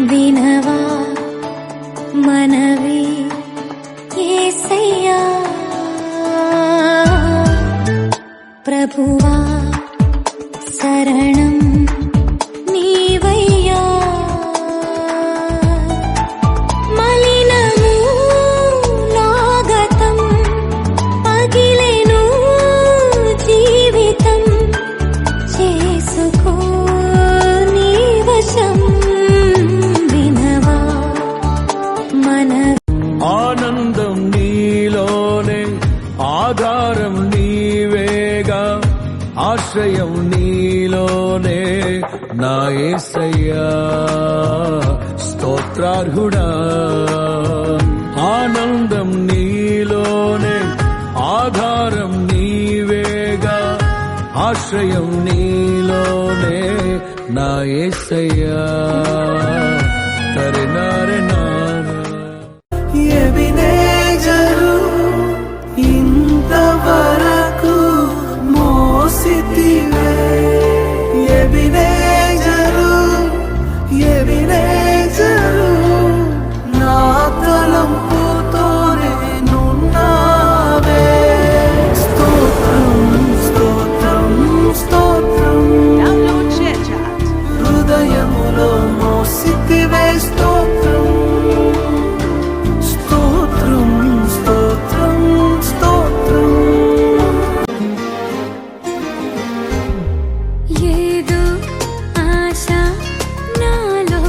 వినవా మనవి యేసయ్యా ప్రభువా శరణం నీవయ్యా మలినము నాగతం పగిలెను జీవితం చేసుకో నీ వశం వినవా మన ఆనందం నీలోనే ఆధారం నీవేగా ఆశ్రయం నీలోనే నా యేసయ్యా స్తోత్రార్హుడా ఆనందం నీలోనే ఆధారం నీవేగా ఆశ్రయం నీలోనే నా యేసయ్యా తరినారే నారా ఎబినేజరు ఇంతవరకు మోసితివే ఎబినేజరు ఎబినేజరు నా తలంపుతోనే నున్నావే స్తోత్రం స్తోత్రం స్తోత్రం హృదయములో మోసితివే స్తోత్రం స్తోత్రం స్తోత్రం స్తోత్రం ఏదో ఆశ నాలో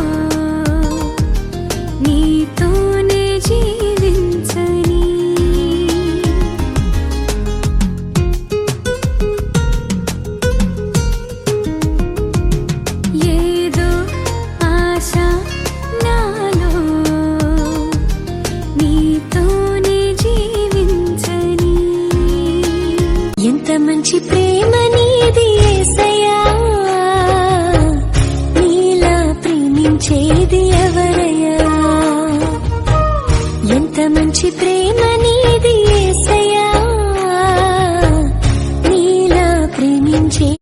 నీతోనే జీవించని ఏదో ఆశ నాలో నీతోనే జీవించని ఎంత మంచి ప్రేమ నీది యేసయ్యా నీలా ప్రేమించేది ఎవరయ్యా ఎంత మంచి ప్రేమ నీది